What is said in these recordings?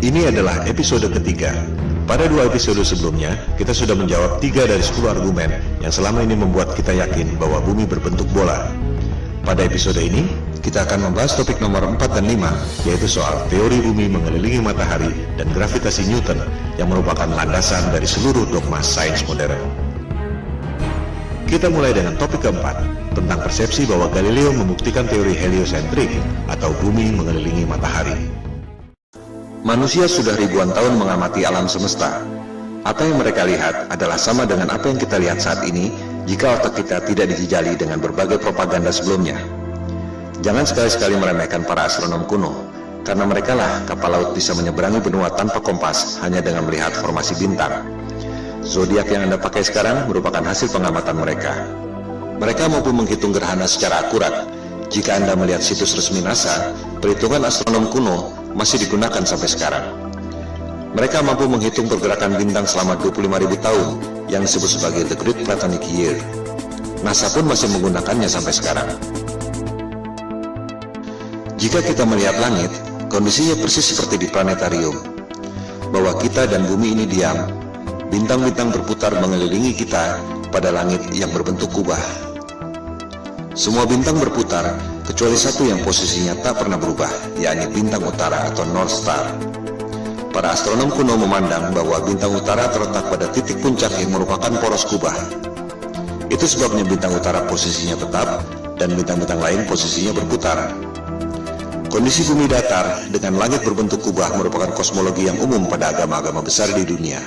Ini adalah episode ketiga. Pada 2 episode sebelumnya, kita sudah menjawab 3 dari 10 argumen yang selama ini membuat kita yakin bahwa bumi berbentuk bola. Pada episode ini, kita akan membahas topik nomor 4 dan 5, yaitu soal teori bumi mengelilingi matahari dan gravitasi Newton yang merupakan landasan dari seluruh dogma sains modern. Kita mulai dengan topik keempat, tentang persepsi bahwa Galileo membuktikan teori heliosentrik atau bumi mengelilingi matahari. Manusia sudah ribuan tahun mengamati alam semesta. Apa yang mereka lihat adalah sama dengan apa yang kita lihat saat ini jika otak kita tidak dijejali dengan berbagai propaganda sebelumnya. Jangan sekali-sekali meremehkan para astronom kuno, karena merekalah kapal laut bisa menyeberangi benua tanpa kompas hanya dengan melihat formasi bintang. Zodiak yang Anda pakai sekarang merupakan hasil pengamatan mereka. Mereka mampu menghitung gerhana secara akurat. Jika Anda melihat situs resmi NASA, perhitungan astronom kuno masih digunakan sampai sekarang. Mereka mampu menghitung pergerakan bintang selama 25.000 tahun yang disebut sebagai The Great Platonic Year. NASA pun masih menggunakannya sampai sekarang. Jika kita melihat langit, kondisinya persis seperti di planetarium, bahwa kita dan bumi ini diam. Bintang-bintang berputar mengelilingi kita pada langit yang berbentuk kubah. Semua bintang berputar, kecuali satu yang posisinya tak pernah berubah, yakni bintang utara atau North Star. Para astronom kuno memandang bahwa bintang utara terletak pada titik puncak yang merupakan poros kubah. Itu sebabnya bintang utara posisinya tetap, dan bintang-bintang lain posisinya berputar. Kondisi bumi datar dengan langit berbentuk kubah merupakan kosmologi yang umum pada agama-agama besar di dunia.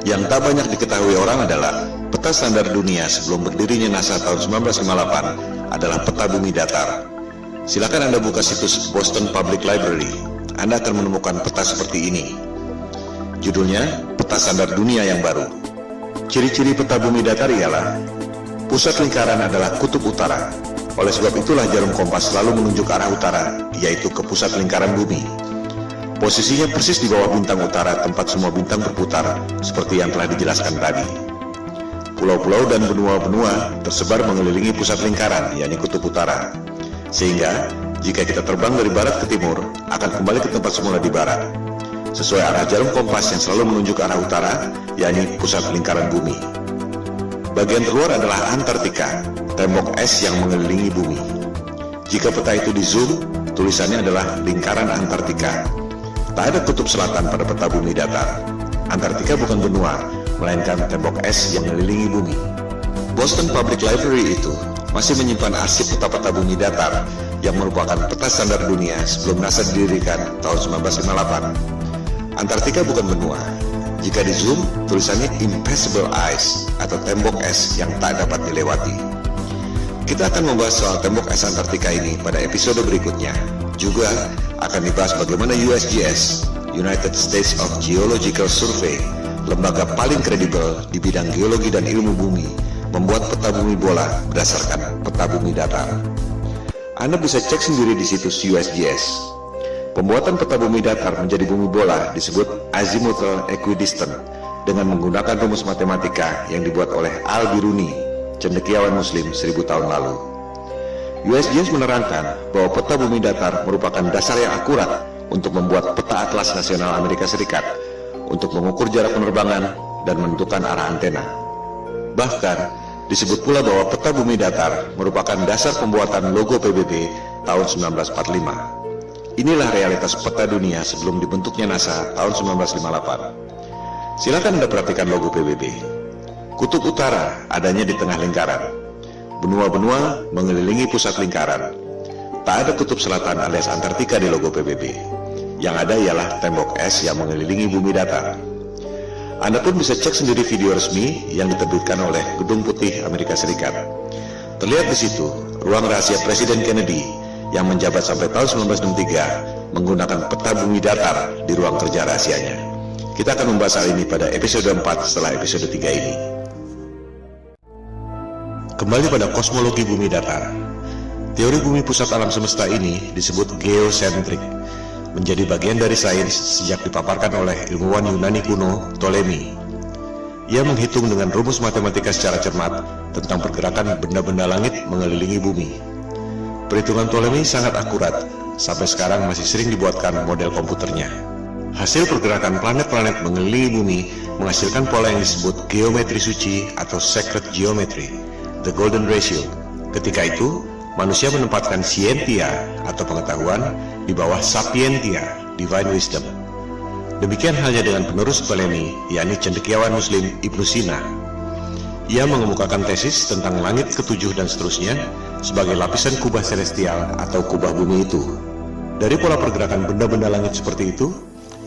Yang tak banyak diketahui orang adalah peta standar dunia sebelum berdirinya NASA tahun 1958 adalah peta bumi datar. Silakan Anda buka situs Boston Public Library. Anda akan menemukan peta seperti ini. Judulnya, Peta Standar Dunia yang Baru. Ciri-ciri peta bumi datar ialah pusat lingkaran adalah kutub utara. Oleh sebab itulah jarum kompas selalu menunjuk arah utara, yaitu ke pusat lingkaran bumi. Posisinya persis di bawah bintang utara tempat semua bintang berputar, seperti yang telah dijelaskan tadi. Pulau-pulau dan benua-benua tersebar mengelilingi pusat lingkaran, yakni kutub utara. Sehingga, jika kita terbang dari barat ke timur, akan kembali ke tempat semula di barat, sesuai arah jarum kompas yang selalu menunjuk arah utara, yakni pusat lingkaran bumi. Bagian terluar adalah Antartika, tembok es yang mengelilingi bumi. Jika peta itu di zoom, tulisannya adalah lingkaran Antartika. Tak ada kutub selatan pada peta bumi datar. Antartika bukan benua, melainkan tembok es yang mengelilingi bumi. Boston Public Library itu masih menyimpan arsip peta-peta bumi datar yang merupakan peta standar dunia sebelum NASA didirikan tahun 1958. Antartika bukan benua. Jika di zoom, tulisannya Impassable Ice atau tembok es yang tak dapat dilewati. Kita akan membahas soal tembok es Antartika ini pada episode berikutnya. Juga akan dibahas bagaimana USGS, United States of Geological Survey, lembaga paling kredibel di bidang geologi dan ilmu bumi, membuat peta bumi bola berdasarkan peta bumi datar. Anda bisa cek sendiri di situs USGS. Pembuatan peta bumi datar menjadi bumi bola disebut azimuthal equidistant dengan menggunakan rumus matematika yang dibuat oleh Al-Biruni, cendekiawan muslim 1000 tahun lalu. USGS menerangkan bahwa peta bumi datar merupakan dasar yang akurat untuk membuat peta atlas nasional Amerika Serikat untuk mengukur jarak penerbangan dan menentukan arah antena. Bahkan, disebut pula bahwa peta bumi datar merupakan dasar pembuatan logo PBB tahun 1945. Inilah realitas peta dunia sebelum dibentuknya NASA tahun 1958. Silakan Anda perhatikan logo PBB. Kutub utara adanya di tengah lingkaran. Benua-benua mengelilingi pusat lingkaran. Tak ada kutub selatan alias Antartika di logo PBB. Yang ada ialah tembok es yang mengelilingi bumi datar. Anda pun bisa cek sendiri video resmi yang diterbitkan oleh Gedung Putih Amerika Serikat. Terlihat di situ ruang rahasia Presiden Kennedy yang menjabat sampai tahun 1963 menggunakan peta bumi datar di ruang kerja rahasianya. Kita akan membahas hal ini pada episode 4 setelah episode 3 ini. Kembali pada kosmologi bumi datar. Teori bumi pusat alam semesta ini disebut geosentrik, menjadi bagian dari sains sejak dipaparkan oleh ilmuwan Yunani kuno Ptolemy Ia menghitung dengan rumus matematika secara cermat tentang pergerakan benda-benda langit mengelilingi bumi. Perhitungan Ptolemei sangat akurat, sampai sekarang masih sering dibuatkan model komputernya. Hasil pergerakan planet-planet mengelilingi bumi menghasilkan pola yang disebut geometri suci atau sacred geometry, the golden ratio. Ketika itu, manusia menempatkan scientia atau pengetahuan di bawah sapientia, divine wisdom. Demikian halnya dengan penerus Ptolemei, yakni cendekiawan Muslim Ibnu Sina. Ia mengemukakan tesis tentang langit ketujuh dan seterusnya sebagai lapisan kubah celestial atau kubah bumi itu. Dari pola pergerakan benda-benda langit seperti itu,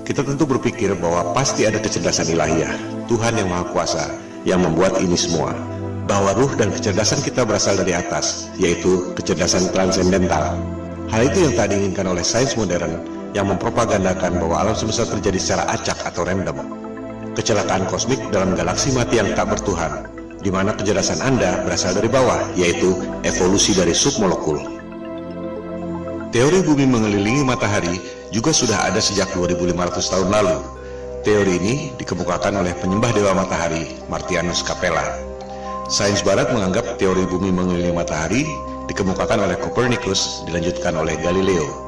kita tentu berpikir bahwa pasti ada kecerdasan ilahiyah, Tuhan yang Maha Kuasa, yang membuat ini semua. Bahwa ruh dan kecerdasan kita berasal dari atas, yaitu kecerdasan transendental. Hal itu yang tak diinginkan oleh sains modern yang mempropagandakan bahwa alam semesta terjadi secara acak atau random. Kecelakaan kosmik dalam galaksi mati yang tak bertuhan, di mana kecerdasan Anda berasal dari bawah, yaitu evolusi dari submolekul. Teori bumi mengelilingi matahari juga sudah ada sejak 2500 tahun lalu. Teori ini dikemukakan oleh penyembah dewa matahari, Martianus Capella. Sains barat menganggap teori bumi mengelilingi matahari dikemukakan oleh Copernicus, dilanjutkan oleh Galileo.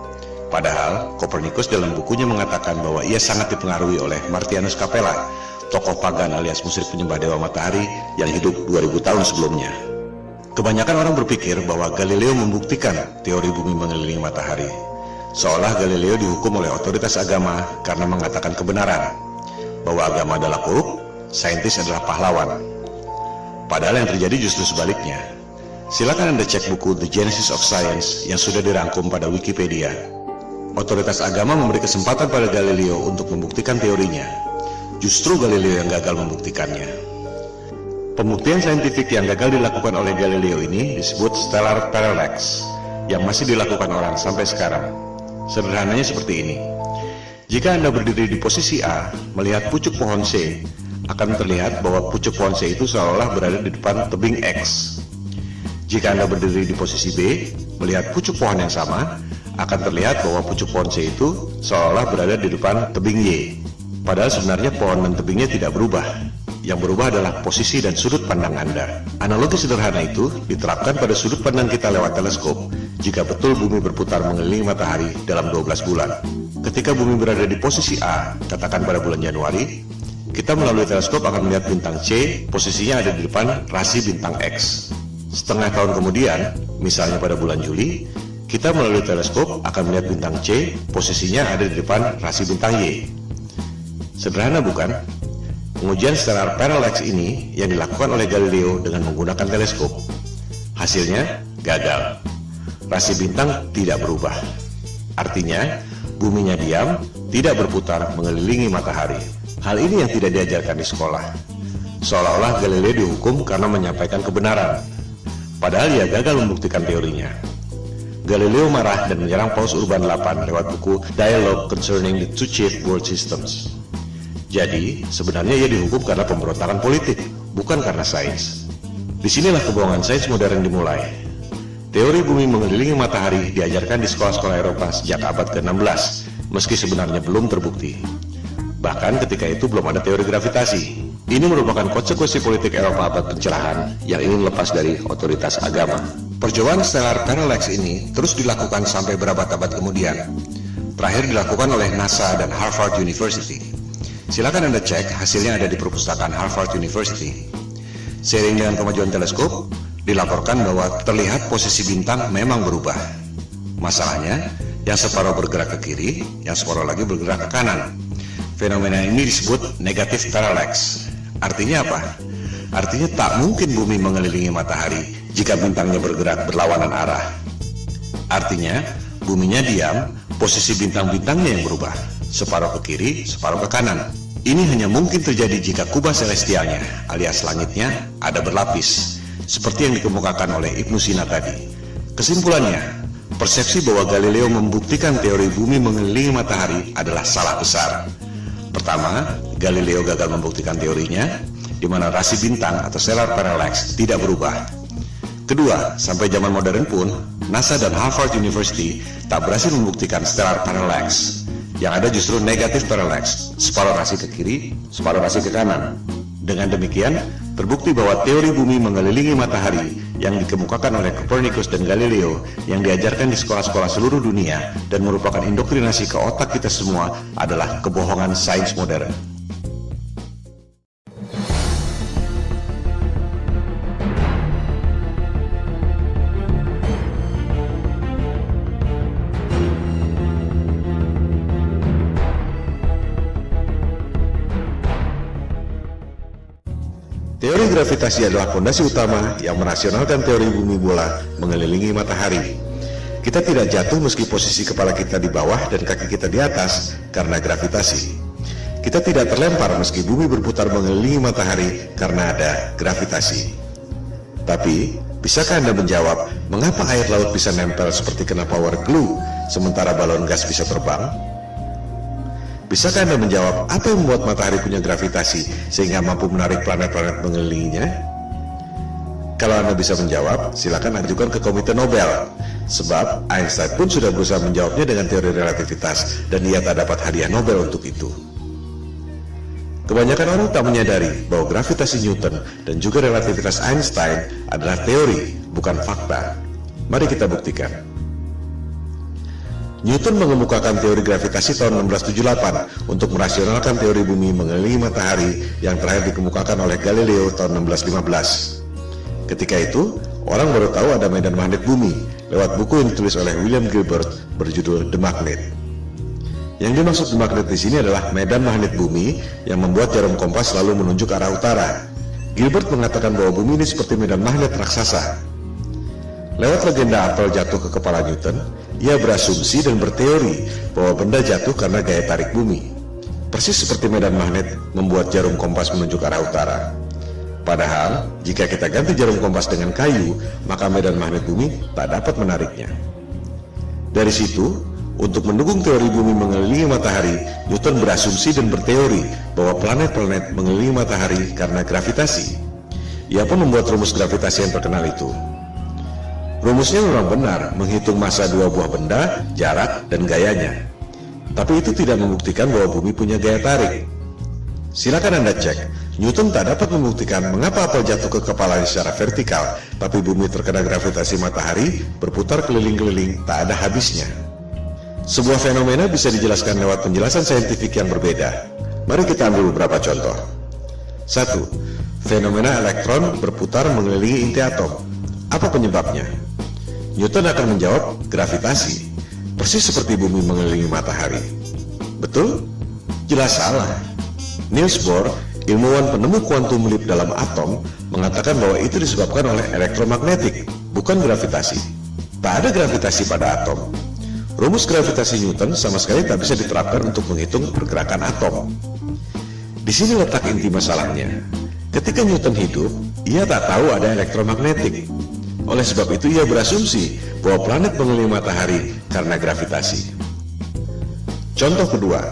Padahal Copernicus dalam bukunya mengatakan bahwa ia sangat dipengaruhi oleh Martianus Capella, tokoh pagan alias musyrik penyembah dewa matahari yang hidup 2000 tahun sebelumnya. Kebanyakan orang berpikir bahwa Galileo membuktikan teori bumi mengelilingi matahari, seolah Galileo dihukum oleh otoritas agama karena mengatakan kebenaran, bahwa agama adalah korup, saintis adalah pahlawan. Padahal yang terjadi justru sebaliknya. Silakan Anda cek buku The Genesis of Science yang sudah dirangkum pada Wikipedia. Otoritas agama memberi kesempatan pada Galileo untuk membuktikan teorinya. Justru Galileo yang gagal membuktikannya. Pembuktian saintifik yang gagal dilakukan oleh Galileo ini disebut stellar parallax, yang masih dilakukan orang sampai sekarang. Sederhananya seperti ini. Jika Anda berdiri di posisi A, melihat pucuk pohon C, akan terlihat bahwa pucuk pohon C itu seolah berada di depan tebing X. Jika Anda berdiri di posisi B, melihat pucuk pohon yang sama, akan terlihat bahwa pucuk pohon C itu seolah berada di depan tebing Y. Padahal sebenarnya pohon dan tebingnya tidak berubah. Yang berubah adalah posisi dan sudut pandang Anda. Analogi sederhana itu diterapkan pada sudut pandang kita lewat teleskop, jika betul bumi berputar mengelilingi matahari dalam 12 bulan. Ketika bumi berada di posisi A, katakan pada bulan Januari, kita melalui teleskop akan melihat bintang C, posisinya ada di depan rasi bintang X. Setengah tahun kemudian, misalnya pada bulan Juli, kita melalui teleskop akan melihat bintang C, posisinya ada di depan rasi bintang Y. Sederhana bukan? Pengujian stellar parallax ini yang dilakukan oleh Galileo dengan menggunakan teleskop. Hasilnya gagal. Rasi bintang tidak berubah. Artinya, buminya diam, tidak berputar mengelilingi matahari. Hal ini yang tidak diajarkan di sekolah. Seolah-olah Galileo dihukum karena menyampaikan kebenaran. Padahal ia gagal membuktikan teorinya. Galileo marah dan menyerang Paus Urban VIII lewat buku Dialogue Concerning the Two Chief World Systems. Jadi, sebenarnya ia dihukum karena pemberontakan politik, bukan karena sains. Disinilah kebohongan sains modern dimulai. Teori bumi mengelilingi matahari diajarkan di sekolah-sekolah Eropa sejak abad ke-16, meski sebenarnya belum terbukti. Bahkan ketika itu belum ada teori gravitasi. Ini merupakan konsekuensi politik Eropa abad pencerahan yang ingin lepas dari otoritas agama. Percobaan stellar parallax ini terus dilakukan sampai berabad-abad kemudian. Terakhir dilakukan oleh NASA dan Harvard University. Silakan Anda cek, hasilnya ada di perpustakaan Harvard University. Seiring dengan kemajuan teleskop, dilaporkan bahwa terlihat posisi bintang memang berubah. Masalahnya, yang separuh bergerak ke kiri, yang separuh lagi bergerak ke kanan. Fenomena ini disebut negative parallax. Artinya apa? Artinya tak mungkin bumi mengelilingi matahari jika bintangnya bergerak berlawanan arah. Artinya, buminya diam, posisi bintang-bintangnya yang berubah. Separuh ke kiri, separuh ke kanan. Ini hanya mungkin terjadi jika kubah celestialnya, alias langitnya, ada berlapis, seperti yang dikemukakan oleh Ibnu Sina tadi. Kesimpulannya, persepsi bahwa Galileo membuktikan teori bumi mengelilingi matahari adalah salah besar. Pertama, Galileo gagal membuktikan teorinya, di mana rasi bintang atau stellar parallax tidak berubah. Kedua, sampai zaman modern pun, NASA dan Harvard University tak berhasil membuktikan stellar parallax. Yang ada justru negatif parallax, separuh rasi ke kiri, separuh rasi ke kanan. Dengan demikian, terbukti bahwa teori bumi mengelilingi matahari yang dikemukakan oleh Copernicus dan Galileo yang diajarkan di sekolah-sekolah seluruh dunia dan merupakan indoktrinasi ke otak kita semua adalah kebohongan sains modern. Teori gravitasi adalah fondasi utama yang merasionalkan teori bumi bola mengelilingi matahari. Kita tidak jatuh meski posisi kepala kita di bawah dan kaki kita di atas karena gravitasi. Kita tidak terlempar meski bumi berputar mengelilingi matahari karena ada gravitasi. Tapi, bisakah Anda menjawab mengapa air laut bisa nempel seperti kena power glue sementara balon gas bisa terbang? Bisakah Anda menjawab apa yang membuat matahari punya gravitasi sehingga mampu menarik planet-planet mengelilinginya? Kalau Anda bisa menjawab, silakan ajukan ke Komite Nobel. Sebab Einstein pun sudah berusaha menjawabnya dengan teori relativitas dan ia tak dapat hadiah Nobel untuk itu. Kebanyakan orang tak menyadari bahwa gravitasi Newton dan juga relativitas Einstein adalah teori, bukan fakta. Mari kita buktikan. Newton mengemukakan teori gravitasi tahun 1678 untuk merasionalkan teori bumi mengelilingi matahari yang terakhir dikemukakan oleh Galileo tahun 1615. Ketika itu, orang baru tahu ada medan magnet bumi lewat buku yang ditulis oleh William Gilbert berjudul The Magnet. Yang dimaksud The Magnet di sini adalah medan magnet bumi yang membuat jarum kompas selalu menunjuk arah utara. Gilbert mengatakan bahwa bumi ini seperti medan magnet raksasa. Lewat legenda apel jatuh ke kepala Newton, ia berasumsi dan berteori bahwa benda jatuh karena gaya tarik bumi. Persis seperti medan magnet membuat jarum kompas menunjuk arah utara. Padahal, jika kita ganti jarum kompas dengan kayu, maka medan magnet bumi tak dapat menariknya. Dari situ, untuk mendukung teori bumi mengelilingi matahari, Newton berasumsi dan berteori bahwa planet-planet mengelilingi matahari karena gravitasi. Ia pun membuat rumus gravitasi yang terkenal itu. Rumusnya memang benar, menghitung massa dua buah benda, jarak, dan gayanya. Tapi itu tidak membuktikan bahwa bumi punya gaya tarik. Silakan Anda cek, Newton tak dapat membuktikan mengapa apel jatuh ke kepalanya secara vertikal, tapi bumi terkena gravitasi matahari, berputar keliling-keliling, tak ada habisnya. Sebuah fenomena bisa dijelaskan lewat penjelasan saintifik yang berbeda. Mari kita ambil beberapa contoh. 1. Fenomena elektron berputar mengelilingi inti atom. Apa penyebabnya? Newton akan menjawab gravitasi, persis seperti bumi mengelilingi matahari. Betul? Jelas salah. Niels Bohr, ilmuwan penemu kuantum leap dalam atom, mengatakan bahwa itu disebabkan oleh elektromagnetik, bukan gravitasi. Tak ada gravitasi pada atom. Rumus gravitasi Newton sama sekali tak bisa diterapkan untuk menghitung pergerakan atom. Di sini letak inti masalahnya. Ketika Newton hidup, ia tak tahu ada elektromagnetik. Oleh sebab itu ia berasumsi bahwa planet mengelilingi matahari karena gravitasi. Contoh kedua,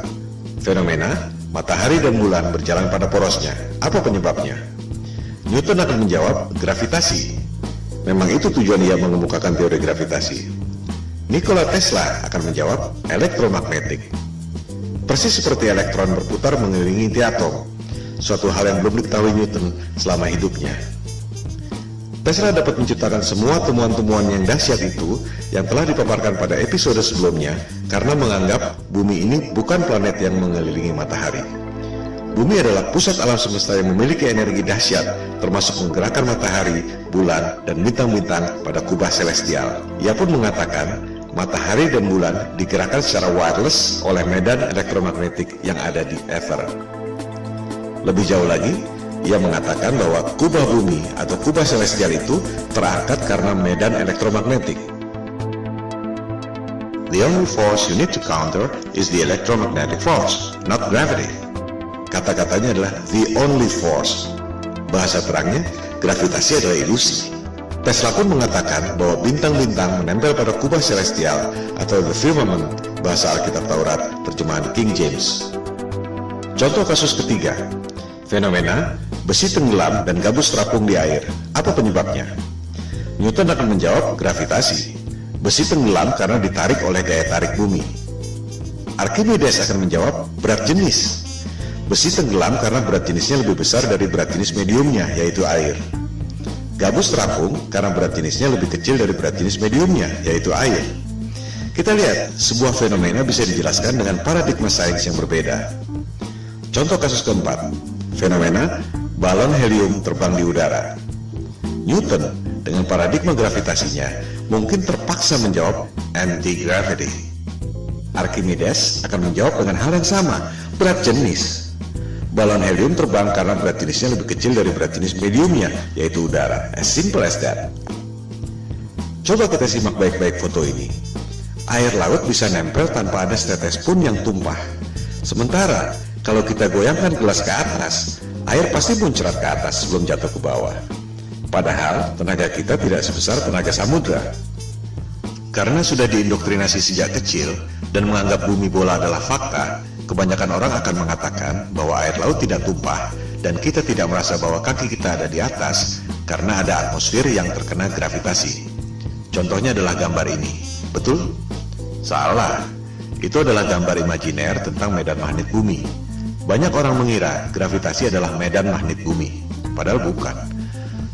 fenomena matahari dan bulan berjalan pada porosnya. Apa penyebabnya? Newton akan menjawab gravitasi. Memang itu tujuan ia mengemukakan teori gravitasi. Nikola Tesla akan menjawab elektromagnetik. Persis seperti elektron berputar mengelilingi inti atom, suatu hal yang belum diketahui Newton selama hidupnya. Tesla dapat menciptakan semua temuan-temuan yang dahsyat itu yang telah dipaparkan pada episode sebelumnya karena menganggap bumi ini bukan planet yang mengelilingi matahari. Bumi adalah pusat alam semesta yang memiliki energi dahsyat, termasuk menggerakkan matahari, bulan, dan bintang-bintang pada kubah celestial. Ia pun mengatakan matahari dan bulan digerakkan secara wireless oleh medan elektromagnetik yang ada di ether. Lebih jauh lagi, ia mengatakan bahwa kubah bumi atau kubah celestial itu terangkat karena medan elektromagnetik. The only force you need to counter is the electromagnetic force, not gravity. Kata-katanya adalah the only force. Bahasa terangnya, gravitasi adalah ilusi. Tesla pun mengatakan bahwa bintang-bintang menempel pada kubah celestial atau the firmament, bahasa Alkitab Taurat, terjemahan King James. Contoh kasus ketiga, fenomena besi tenggelam dan gabus terapung di air. Apa penyebabnya? Newton akan menjawab gravitasi. Besi tenggelam karena ditarik oleh gaya tarik bumi. Archimedes akan menjawab berat jenis. Besi tenggelam karena berat jenisnya lebih besar dari berat jenis mediumnya, yaitu air. Gabus terapung karena berat jenisnya lebih kecil dari berat jenis mediumnya, yaitu air. Kita lihat, sebuah fenomena bisa dijelaskan dengan paradigma sains yang berbeda. Contoh kasus keempat, fenomena balon helium terbang di udara. Newton dengan paradigma gravitasinya mungkin terpaksa menjawab anti-gravity. Archimedes akan menjawab dengan hal yang sama, berat jenis. Balon helium terbang karena berat jenisnya lebih kecil dari berat jenis mediumnya, yaitu udara. As simple as that. Coba kita simak baik-baik foto ini. Air laut bisa nempel tanpa ada setetes pun yang tumpah. Sementara, kalau kita goyangkan gelas ke atas, air pasti muncrat ke atas sebelum jatuh ke bawah. Padahal, tenaga kita tidak sebesar tenaga samudra. Karena sudah diindoktrinasi sejak kecil dan menganggap bumi bola adalah fakta, kebanyakan orang akan mengatakan bahwa air laut tidak tumpah dan kita tidak merasa bahwa kaki kita ada di atas karena ada atmosfer yang terkena gravitasi. Contohnya adalah gambar ini. Betul? Salah. Itu adalah gambar imajiner tentang medan magnet bumi. Banyak orang mengira gravitasi adalah medan magnet bumi, padahal bukan.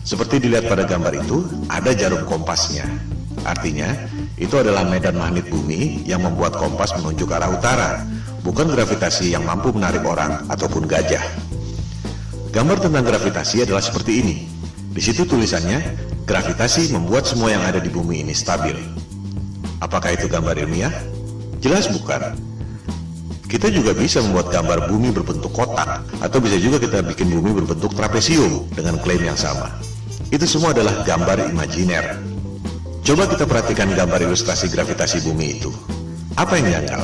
Seperti dilihat pada gambar itu, ada jarum kompasnya. Artinya, itu adalah medan magnet bumi yang membuat kompas menunjuk arah utara, bukan gravitasi yang mampu menarik orang ataupun gajah. Gambar tentang gravitasi adalah seperti ini. Di situ tulisannya, gravitasi membuat semua yang ada di bumi ini stabil. Apakah itu gambar ilmiah? Jelas bukan. Kita juga bisa membuat gambar bumi berbentuk kotak, atau bisa juga kita bikin bumi berbentuk trapesium dengan klaim yang sama. Itu semua adalah gambar imajiner. Coba kita perhatikan gambar ilustrasi gravitasi bumi itu. Apa yang janggal?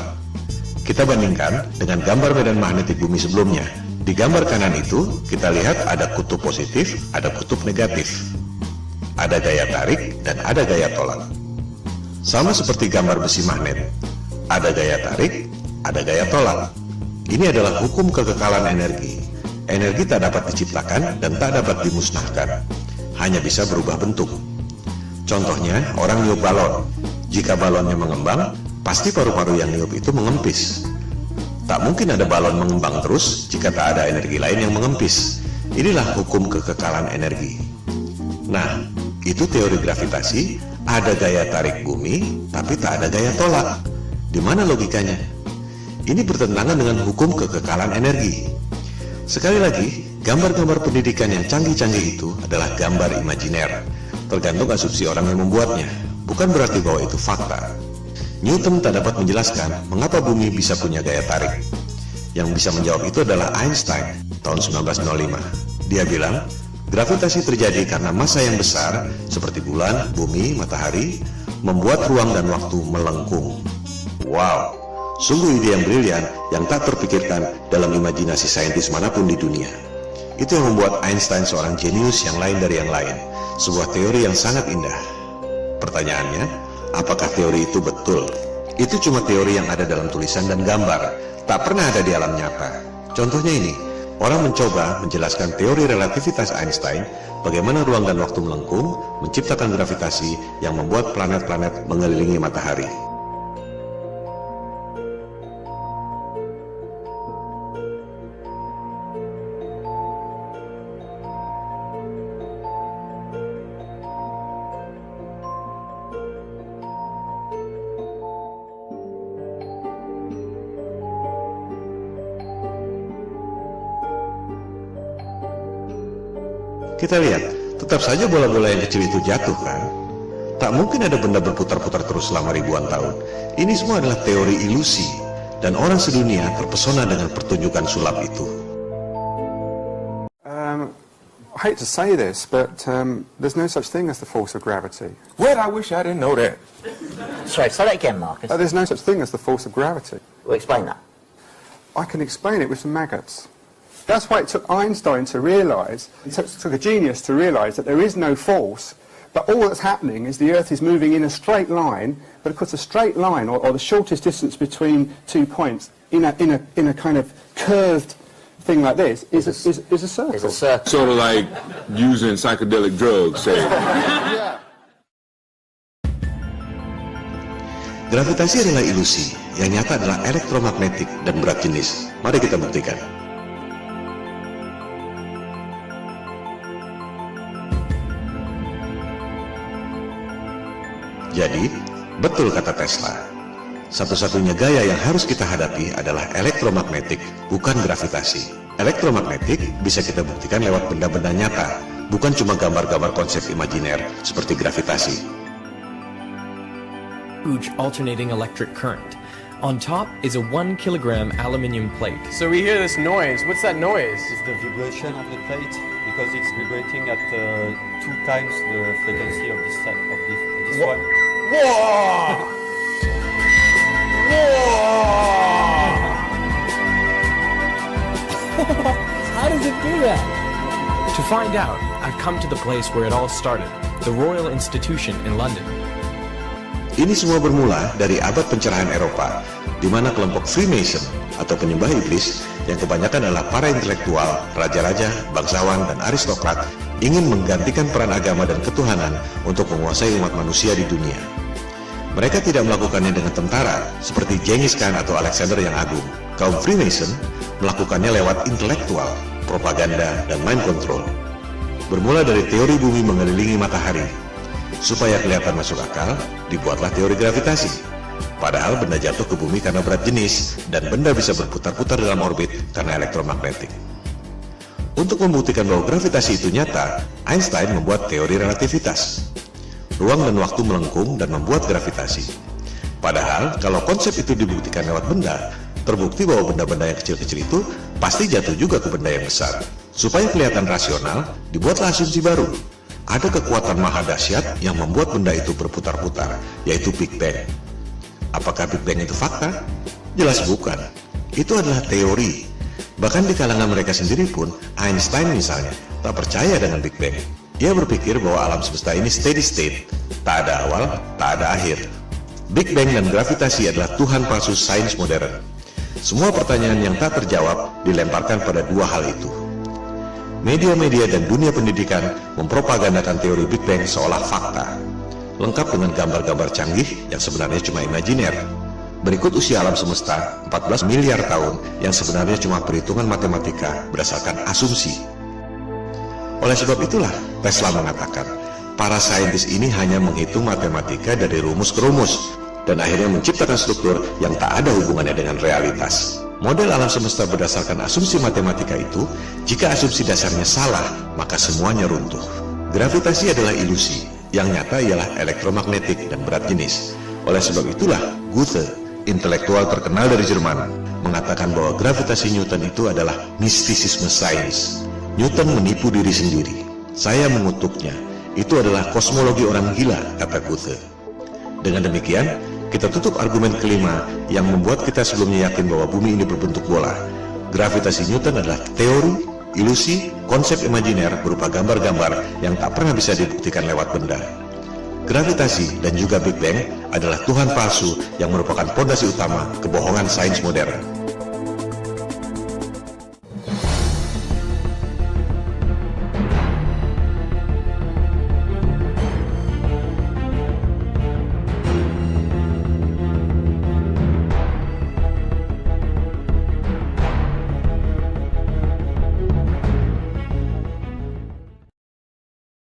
Kita bandingkan dengan gambar medan magnetik bumi sebelumnya. Di gambar kanan itu, kita lihat ada kutub positif, ada kutub negatif. Ada gaya tarik dan ada gaya tolak. Sama seperti gambar besi magnet. Ada gaya tarik, ada gaya tolak. Ini adalah hukum kekekalan energi. Energi tak dapat diciptakan dan tak dapat dimusnahkan. Hanya bisa berubah bentuk. Contohnya, orang niup balon. Jika balonnya mengembang, pasti paru-paru yang niup itu mengempis. Tak mungkin ada balon mengembang terus jika tak ada energi lain yang mengempis. Inilah hukum kekekalan energi. Nah, itu teori gravitasi, ada gaya tarik bumi, tapi tak ada gaya tolak. Di mana logikanya? Ini bertentangan dengan hukum kekekalan energi. Sekali lagi, gambar-gambar pendidikan yang canggih-canggih itu adalah gambar imajiner. Tergantung asumsi orang yang membuatnya, bukan berarti bahwa itu fakta. Newton tak dapat menjelaskan mengapa bumi bisa punya gaya tarik. Yang bisa menjawab itu adalah Einstein tahun 1905. Dia bilang, gravitasi terjadi karena massa yang besar seperti bulan, bumi, matahari membuat ruang dan waktu melengkung. Wow, sungguh ide yang brilian yang tak terpikirkan dalam imajinasi saintis manapun di dunia. Itu yang membuat Einstein seorang jenius yang lain dari yang lain. Sebuah teori yang sangat indah. Pertanyaannya, apakah teori itu betul? Itu cuma teori yang ada dalam tulisan dan gambar, tak pernah ada di alam nyata. Contohnya ini, orang mencoba menjelaskan teori relativitas Einstein, bagaimana ruang dan waktu melengkung, menciptakan gravitasi yang membuat planet-planet mengelilingi matahari. Kita lihat, tetap saja bola-bola yang kecil itu jatuh kan? Tak mungkin ada benda berputar-putar terus selama ribuan tahun. Ini semua adalah teori ilusi, dan orang sedunia terpesona dengan pertunjukan sulap itu. I hate to say this, but there's no such thing as the force of gravity. Well, I wish I didn't know that. Sorry, say that again, Marcus. There's no such thing as the force of gravity. Well, explain that. I can explain it with some maggots. That's why it took Einstein to realise, it took a genius to realise that there is no force, but all that's happening is the Earth is moving in a straight line, but of course a straight line, or the shortest distance between 2 points, in a kind of curved thing like this, is a circle. It's a circle. Sort of like using psychedelic drugs, say. Gravitasi adalah ilusi, yang nyata adalah elektromagnetik dan berat jenis. Mari kita buktikan. Jadi, betul kata Tesla. Satu-satunya gaya yang harus kita hadapi adalah elektromagnetik, bukan gravitasi. Elektromagnetik bisa kita buktikan lewat benda-benda nyata, bukan cuma gambar-gambar konsep imajiner seperti gravitasi. Huge alternating electric current. On top is a 1 kilogram aluminium plate. So we hear this noise. What's that noise? It's the vibration of the plate because it's vibrating at 2 times the frequency of this one. How does it do that? To find out, I've come to the place where it all started, the Royal Institution in London. Ini semua bermula dari abad pencerahan Eropa, di mana kelompok Freemason atau penyembah iblis yang kebanyakan adalah para intelektual, raja-raja, bangsawan, dan aristokrat ingin menggantikan peran agama dan ketuhanan untuk menguasai umat manusia di dunia. Mereka tidak melakukannya dengan tentara seperti Genghis Khan atau Alexander yang Agung. Kaum Freemason melakukannya lewat intelektual, propaganda, dan mind control. Bermula dari teori bumi mengelilingi matahari. Supaya kelihatan masuk akal, dibuatlah teori gravitasi. Padahal benda jatuh ke bumi karena berat jenis, dan benda bisa berputar-putar dalam orbit karena elektromagnetik. Untuk membuktikan bahwa gravitasi itu nyata, Einstein membuat teori relativitas. Ruang dan waktu melengkung dan membuat gravitasi. Padahal, kalau konsep itu dibuktikan lewat benda, terbukti bahwa benda-benda yang kecil-kecil itu pasti jatuh juga ke benda yang besar. Supaya kelihatan rasional, dibuatlah asumsi baru. Ada kekuatan maha dahsyat yang membuat benda itu berputar-putar, yaitu Big Bang. Apakah Big Bang itu fakta? Jelas bukan. Itu adalah teori. Bahkan di kalangan mereka sendiri pun, Einstein misalnya, tak percaya dengan Big Bang. Ia berpikir bahwa alam semesta ini steady state, tak ada awal, tak ada akhir. Big Bang dan gravitasi adalah Tuhan palsu sains modern. Semua pertanyaan yang tak terjawab dilemparkan pada dua hal itu. Media-media dan dunia pendidikan mempropagandakan teori Big Bang seolah fakta, lengkap dengan gambar-gambar canggih yang sebenarnya cuma imajiner. Berikut usia alam semesta 14 miliar tahun yang sebenarnya cuma perhitungan matematika berdasarkan asumsi. Oleh sebab itulah Tesla mengatakan, para saintis ini hanya menghitung matematika dari rumus ke rumus, dan akhirnya menciptakan struktur yang tak ada hubungannya dengan realitas. Model alam semesta berdasarkan asumsi matematika itu, jika asumsi dasarnya salah, maka semuanya runtuh. Gravitasi adalah ilusi, yang nyata ialah elektromagnetik dan berat jenis. Oleh sebab itulah, Goethe, intelektual terkenal dari Jerman, mengatakan bahwa gravitasi Newton itu adalah mistisisme sains. Newton menipu diri sendiri. Saya mengutuknya. Itu adalah kosmologi orang gila, kata Goethe. Dengan demikian, kita tutup argumen kelima yang membuat kita sebelumnya yakin bahwa bumi ini berbentuk bola. Gravitasi Newton adalah teori, ilusi, konsep imajiner berupa gambar-gambar yang tak pernah bisa dibuktikan lewat benda. Gravitasi dan juga Big Bang adalah Tuhan palsu yang merupakan fondasi utama kebohongan sains modern.